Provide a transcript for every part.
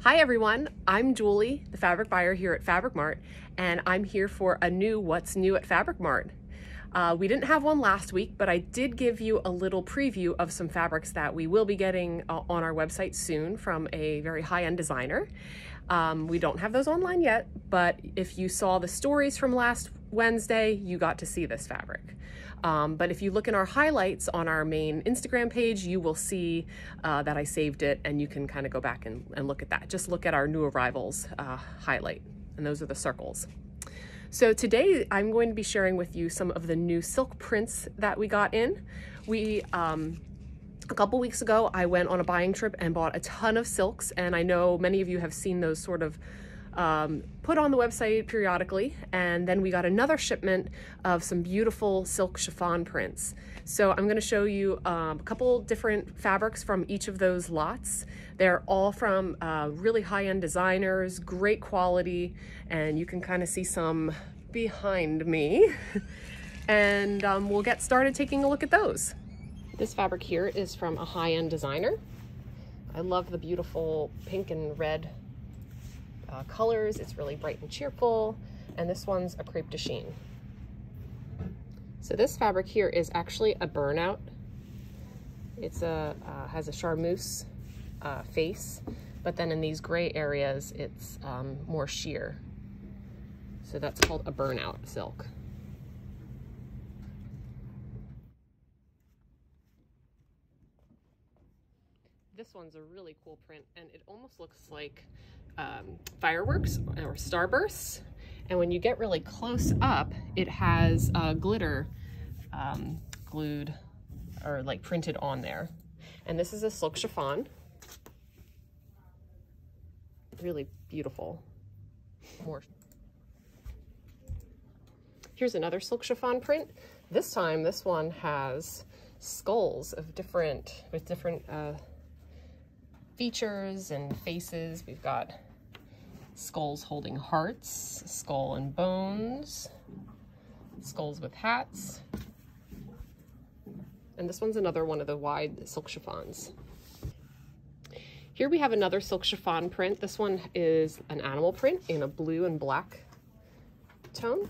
Hi everyone, I'm Julie, the fabric buyer here at Fabric Mart, and I'm here for a new What's New at Fabric Mart. We didn't have one last week, but I did give you a little preview of some fabrics that we will be getting on our website soon from a very high-end designer. We don't have those online yet, but if you saw the stories from last Wednesday, you got to see this fabric. But if you look in our highlights on our main Instagram page, you will see that I saved it, and you can kind of go back and look at that. Just look at our new arrivals highlight, and those are the circles. So today I'm going to be sharing with you some of the new silk prints that we got in. A couple weeks ago, I went on a buying trip and bought a ton of silks, and I know many of you have seen those sort of put on the website periodically, and then we got another shipment of some beautiful silk chiffon prints. So I'm going to show you a couple different fabrics from each of those lots. They're all from really high-end designers, great quality, and you can kind of see some behind me. And we'll get started taking a look at those. This fabric here is from a high-end designer. I love the beautiful pink and red colors. It's really bright and cheerful, and this one's a crepe de chine. So this fabric here is actually a burnout. It's has a charmeuse face, but then in these gray areas it's more sheer. So that's called a burnout silk. This one's a really cool print, and it almost looks like fireworks or starbursts. And when you get really close up, it has glitter glued or like printed on there. And this is a silk chiffon. Really beautiful. Here's another silk chiffon print. This time, this one has skulls of different features and faces. We've got skulls holding hearts, skull and bones, skulls with hats. And this one's another one of the wide silk chiffons. Here we have another silk chiffon print. This one is an animal print in a blue and black tone.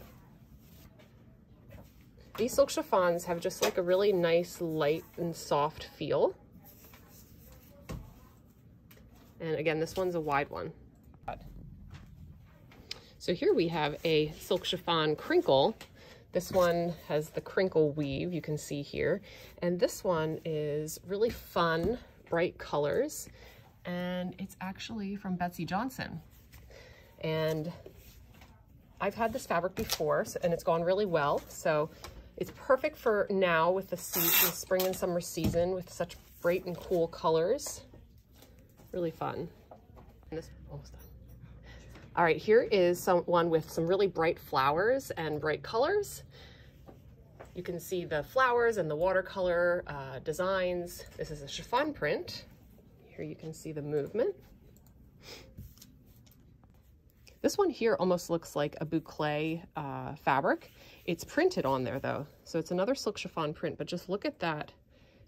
These silk chiffons have just like a really nice light and soft feel. And again, this one's a wide one. So here we have a silk chiffon crinkle. This one has the crinkle weave, you can see here. And this one is really fun, bright colors. And it's actually from Betsy Johnson. And I've had this fabric before, and it's gone really well. So it's perfect for now with the spring and summer season with such bright and cool colors. Really fun. And this almost done. All right, here is one with some really bright flowers and bright colors. You can see the flowers and the watercolor designs. This is a chiffon print. Here you can see the movement. This one here almost looks like a boucle fabric. It's printed on there though. So it's another silk chiffon print, but just look at that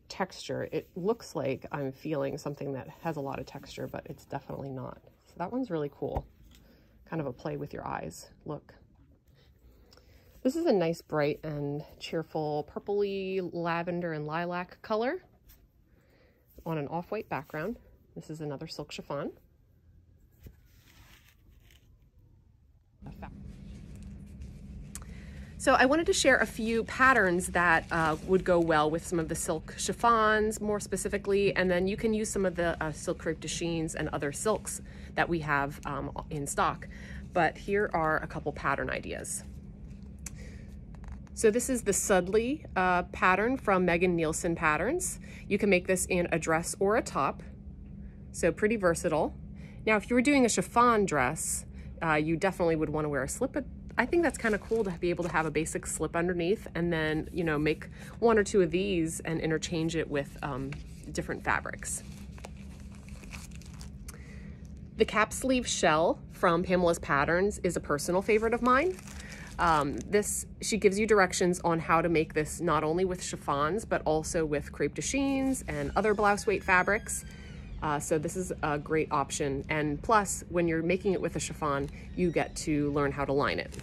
texture. It looks like I'm feeling something that has a lot of texture, but it's definitely not. So that one's really cool. Kind of a play with your eyes. Look. This is a nice bright and cheerful purpley lavender and lilac color on an off-white background. This is another silk chiffon. So I wanted to share a few patterns that would go well with some of the silk chiffons more specifically, and then you can use some of the silk crepe de chines and other silks that we have in stock. But here are a couple pattern ideas. So this is the Sudley pattern from Megan Nielsen Patterns. You can make this in a dress or a top, so pretty versatile. Now if you were doing a chiffon dress, you definitely would want to wear a slip. I think that's kind of cool to be able to have a basic slip underneath, and then, you know, make one or two of these and interchange it with different fabrics. The cap sleeve shell from Pamela's Patterns is a personal favorite of mine. She gives you directions on how to make this not only with chiffons, but also with crepe de chines and other blouse weight fabrics. So this is a great option. And plus, when you're making it with a chiffon, you get to learn how to line it.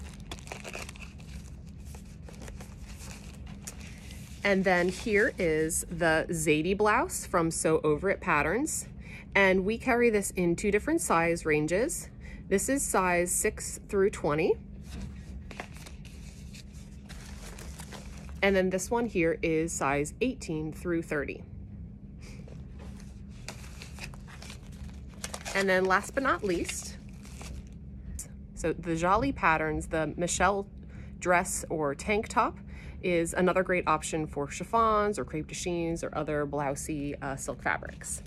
And then here is the Zadie blouse from Sew Over It Patterns. And we carry this in 2 different size ranges. This is size 6 through 20. And then this one here is size 18 through 30. And then last but not least, so the Jolly Patterns, the Michelle dress or tank top is another great option for chiffons or crepe de chines or other blousey silk fabrics.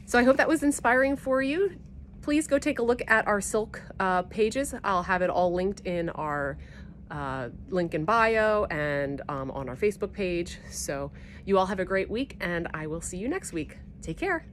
So I hope that was inspiring for you. Please go take a look at our silk pages. I'll have it all linked in our link in bio and on our Facebook page. So you all have a great week, and I will see you next week. Take care.